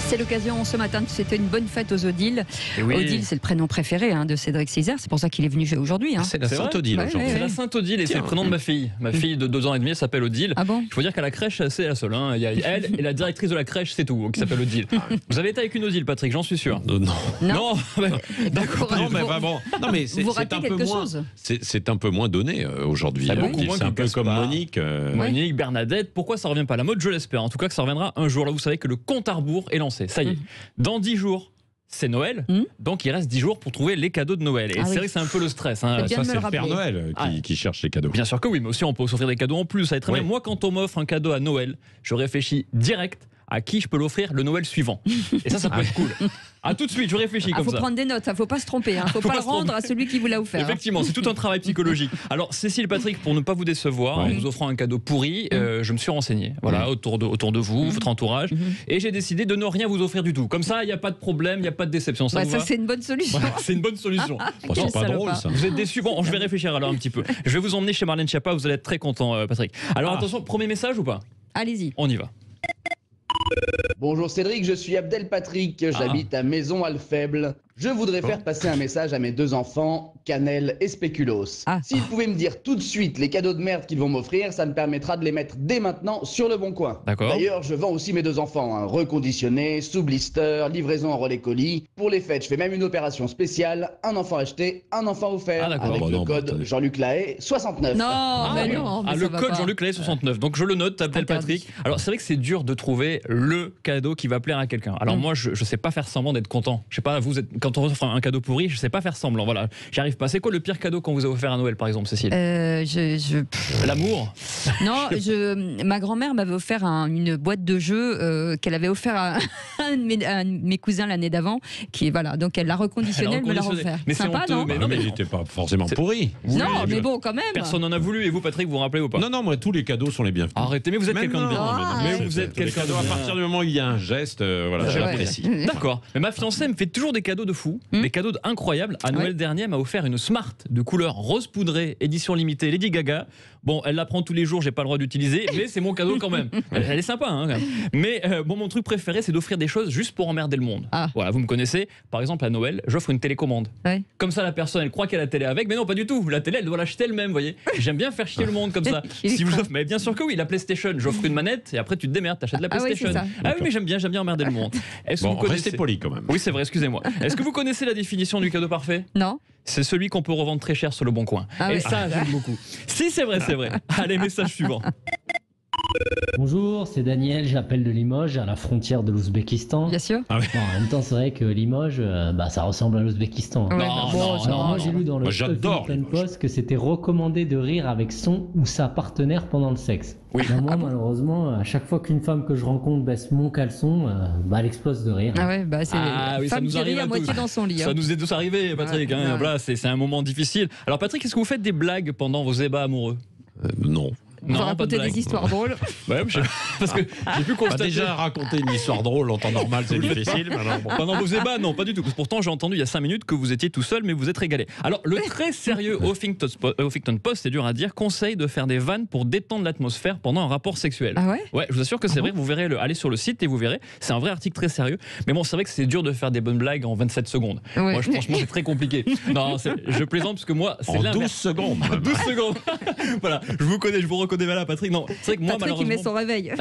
C'est l'occasion ce matin de souhaiter une bonne fête aux Odile. Oui. Odile, c'est le prénom préféré de Cédric Césaire. C'est pour ça qu'il est venu aujourd'hui. C'est la Sainte-Odile aujourd'hui. C'est la Sainte-Odile et c'est le prénom de ma fille. Ma fille de 2 ans et demi s'appelle Odile. Ah bon? Je faut dire qu'à la crèche, c'est la seule. Il y a elle et la directrice de la crèche, c'est tout, qui s'appelle Odile. Vous avez été avec une Odile, Patrick, j'en suis sûr. Non. D'accord. Non, mais vraiment. Non, mais Vous ratez quelque chose. C'est un peu moins donné aujourd'hui. Il y a beaucoup moins C'est un peu comme Gaspard. Monique. Monique, Bernadette, pourquoi ça revient pas à la mode? Je l'espère. En tout cas, que ça reviendra un jour. Là, vous savez que le compte à rebours est lancé. Ça y est. Dans 10 jours. C'est Noël, donc il reste 10 jours pour trouver les cadeaux de Noël. Et c'est vrai que c'est un peu le stress. bien Ça, de me c'est le le Père rappeler. Noël qui cherche les cadeaux. Bien sûr que oui, mais aussi on peut s'offrir des cadeaux en plus. Ça va être très bien. Moi, quand on m'offre un cadeau à Noël, je réfléchis direct à qui je peux l'offrir le Noël suivant. Et ça peut être cool. À tout de suite, je réfléchis comme faut ça. prendre des notes, faut pas se tromper. Faut pas le rendre à celui qui vous l'a offert. Effectivement, c'est tout un travail psychologique. Alors, Cécile, Patrick, pour ne pas vous décevoir, en vous offrant un cadeau pourri, je me suis renseigné autour de vous, votre entourage, et j'ai décidé de ne rien vous offrir du tout. Comme ça, il n'y a pas de problème, il n'y a pas de déception. Ça, Ça c'est une bonne solution. c'est une bonne solution. C'est pas drôle ça. Vous êtes déçus? Bon, je vais réfléchir alors un petit peu. Je vais vous emmener chez Marlène Schiappa, vous allez être très content, Patrick. Alors attention, premier message ou pas? Allez-y. On y va. Bonjour Cédric, je suis Abdel Patrick, j'habite à Maison-Alfaible. Je voudrais faire passer un message à mes 2 enfants, Cannelle et Spéculoos. S'ils pouvaient me dire tout de suite les cadeaux de merde qu'ils vont m'offrir, ça me permettra de les mettre dès maintenant sur le bon coin. D'accord. D'ailleurs, je vends aussi mes 2 enfants, reconditionné, sous blister, livraison en relais colis. Pour les fêtes, je fais même une opération spéciale, un enfant acheté, un enfant offert, d'accord. avec le code attendez. Jean-Luc Lahaye 69. Non, mais non. mais ça Le va code pas. Jean-Luc Lahaye 69. Donc je le note, Abdel interdit. Patrick. Alors c'est vrai que c'est dur de trouver le cadeau qui va plaire à quelqu'un. Alors moi, je sais pas faire semblant d'être content. Je sais pas, quand on offre un cadeau pourri, je sais pas faire semblant. Voilà, j'y arrive pas. C'est quoi le pire cadeau qu'on vous a offert à Noël, par exemple, Cécile? L'amour. Non, ma grand-mère m'avait offert une boîte de jeux qu'elle avait offert à un de mes cousins l'année d'avant. Donc elle l'a reconditionné, elle me l'a offert. Mais c'est Sympa, honteux, non? mais Non, mais il n'était pas forcément pourri. Non, mais bon, quand même. Personne n'en a voulu. Et vous, Patrick, vous vous rappelez ou pas? Non, moi, tous les cadeaux sont les bienvenus. Arrêtez, mais vous êtes Mais quelqu'un de bien. non, Mais vous êtes les quelqu'un de cadeaux, à bien. partir du moment où il y a un geste, j'apprécie. D'accord. Mais ma fiancée elle me fait toujours des cadeaux de fou, des cadeaux incroyables. À Noël dernier, elle m'a offert une Smart de couleur rose poudrée, édition limitée Lady Gaga. Bon, elle la prend tous les jours, j'ai pas le droit d'utiliser, mais c'est mon cadeau quand même. Elle est sympa, quand même. Mais mon truc préféré, c'est d'offrir des choses juste pour emmerder le monde. Voilà, vous me connaissez. Par exemple, à Noël, j'offre une télécommande. Comme ça, la personne, elle croit qu'elle a la télé avec, mais non, pas du tout. La télé, elle doit l'acheter elle-même, vous voyez. J'aime bien faire chier le monde comme ça. Si vous offrez, mais bien sûr que oui, la PlayStation, j'offre une manette et après tu te démerdes, t'achètes la PlayStation. Oui, mais j'aime bien emmerder le monde. Est-ce que vous connaissez... Restez poli quand même. Oui, c'est vrai, excusez-moi. Est-ce que vous connaissez la définition du cadeau parfait? Non. C'est celui qu'on peut revendre très cher sur le bon coin. Et ça, j'aime beaucoup. Si, c'est vrai, c'est vrai. Allez, message suivant. Bonjour, c'est Daniel, j'appelle de Limoges, à la frontière de l'Ouzbékistan. Bien sûr. Bon, en même temps, c'est vrai que Limoges, ça ressemble à l'Ouzbékistan. Moi, j'ai lu dans le Huffington Post que c'était recommandé de rire avec son ou sa partenaire pendant le sexe. Moi, malheureusement, à chaque fois qu'une femme que je rencontre baisse mon caleçon, elle explose de rire. C'est femme qui rit à moitié dans son lit. Ça nous est tous arrivé, Patrick. Voilà, c'est un moment difficile. Alors, Patrick, est-ce que vous faites des blagues pendant vos ébats amoureux? Non. Vous racontez des histoires drôles. Parce que j'ai pu constater. Déjà, raconter une histoire drôle en temps normal, c'est difficile. Pendant vos ébats, non, pas du tout. Pourtant, j'ai entendu il y a 5 minutes que vous étiez tout seul, mais vous êtes régalé. Alors, le très sérieux Huffington Post, c'est dur à dire, conseille de faire des vannes pour détendre l'atmosphère pendant un rapport sexuel. Ah ouais? Ouais, je vous assure que c'est vrai. Vous verrez, allez sur le site et vous verrez. C'est un vrai article très sérieux. Mais bon, c'est vrai que c'est dur de faire des bonnes blagues en 27 secondes. Moi, franchement, c'est très compliqué. Non, je plaisante parce que moi, c'est l'inverse. 12 secondes. 12 secondes. Voilà, je vous reconnais là, Patrick. Non, c'est vrai que moi, Patrick, malheureusement. il met son réveil.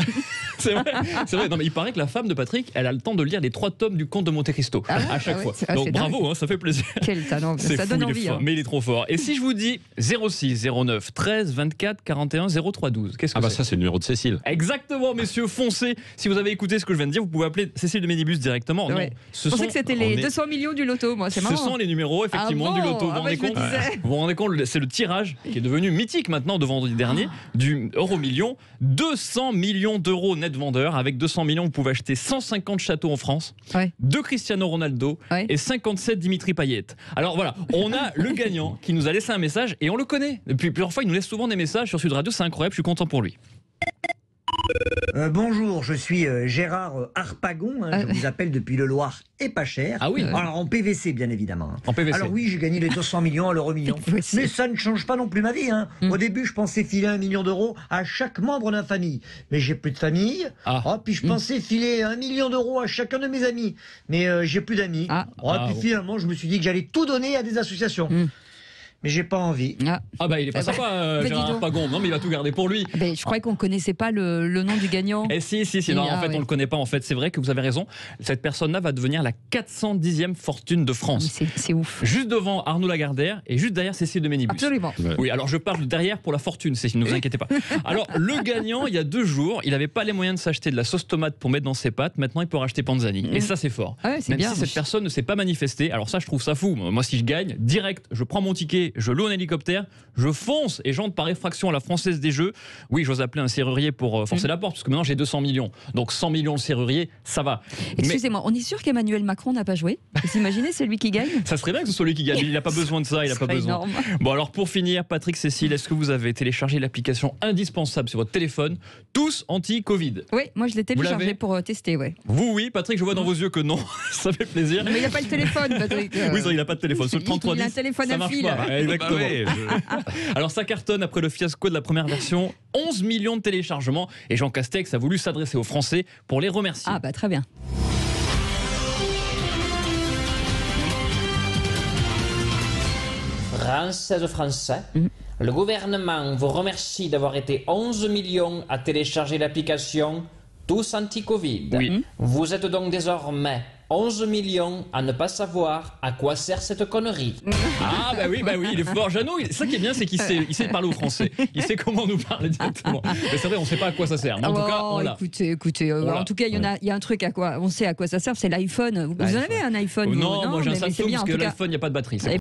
C'est vrai. Non, mais il paraît que la femme de Patrick, elle a le temps de lire les 3 tomes du Conte de Monte Cristo à chaque fois. Donc bravo, ça fait plaisir. Quel talent, ça donne envie. Mais il est trop fort. Et si je vous dis 06 09 13 24 41 03 12, qu'est-ce que c'est? Ça c'est le numéro de Cécile. Exactement, messieurs, foncez. Si vous avez écouté ce que je viens de dire, vous pouvez appeler Cécile de Médibus directement. Non, je pensais que c'était les 200 millions du loto, moi, c'est marrant. Ce sont les numéros, effectivement, du loto. Vous vous rendez compte, c'est le tirage qui est devenu mythique maintenant de vendredi dernier du Euromillion. 200 millions d'euros net vendeur. Avec 200 millions, vous pouvez acheter 150 châteaux en France, 2 Cristiano Ronaldo et 57 Dimitri Payet. Alors voilà, on a le gagnant qui nous a laissé un message et on le connaît. Depuis plusieurs fois, il nous laisse souvent des messages sur Sud Radio, c'est incroyable, je suis content pour lui. Bonjour, je suis Gérard Harpagon, je vous appelle depuis le Loir et pas cher. Ah oui. Alors en PVC bien évidemment. En PVC. Alors oui, j'ai gagné les 200 millions à l'euro million. Mais ça ne change pas non plus ma vie. Au début, je pensais filer 1 million d'euros à chaque membre de la famille. Mais j'ai plus de famille. Puis je pensais filer 1 million d'euros à chacun de mes amis. Mais j'ai plus d'amis. Puis finalement, je me suis dit que j'allais tout donner à des associations. Mais j'ai pas envie. Il est pas sympa, Gérard Harpagon. Non, mais il va tout garder pour lui. Je croyais qu'on connaissait pas le nom du gagnant. Si. Non, en fait, on le connaît pas. En fait, c'est vrai que vous avez raison. Cette personne-là va devenir la 410e fortune de France. C'est ouf. Juste devant Arnaud Lagardère et juste derrière Cécile de Ménibus. Absolument. Oui, alors je parle derrière pour la fortune, Cécile, ne vous inquiétez pas. Alors, le gagnant, il y a 2 jours, il n'avait pas les moyens de s'acheter de la sauce tomate pour mettre dans ses pâtes. Maintenant, il peut racheter Panzani. Et ça, c'est fort. Même bien, si cette personne ne s'est pas manifestée. Alors ça, je trouve ça fou. Moi, si je gagne, direct, je prends mon ticket, je loue un hélicoptère, je fonce et j'entre par effraction à la Française des Jeux. Oui, j'ose appeler un serrurier pour forcer la porte, parce que maintenant j'ai 200 millions. Donc 100 millions le serrurier, ça va. Excusez-moi, on est sûr qu'Emmanuel Macron n'a pas joué? Vous imaginez, c'est lui qui gagne? Ça serait bien que ce soit lui qui gagne. Il n'a pas besoin de ça, il n'a pas besoin. Énorme. Bon, alors pour finir, Patrick, Cécile, est-ce que vous avez téléchargé l'application indispensable sur votre téléphone, Tous Anti-Covid? Oui, moi je l'ai téléchargé pour tester, Vous, oui, Patrick, je vois dans vos yeux que non. Ça fait plaisir. Mais il n'a pas le téléphone, Patrick. Oui, ça, il n'a pas de téléphone. Sur le 3310, il a un téléphone ça à marche fil. pas. Exactement. Alors ça cartonne après le fiasco de la première version, 11 millions de téléchargements, et Jean Castex a voulu s'adresser aux Français pour les remercier. Très bien. Françaises, Français, le gouvernement vous remercie d'avoir été 11 millions à télécharger l'application Tous Anti-Covid. Vous êtes donc désormais 11 millions à ne pas savoir à quoi sert cette connerie. Oui, il est fort. Jeannot, ça qui est bien, c'est qu'il sait parler aux Français. Il sait comment nous parler directement. Mais c'est vrai, on ne sait pas à quoi ça sert. Mais en tout cas, voilà. Écoutez, en tout cas, il y a un truc on sait à quoi ça sert, c'est l'iPhone. Vous en avez un iPhone? Non, moi j'ai un Samsung parce que l'iPhone, il n'y a pas de batterie.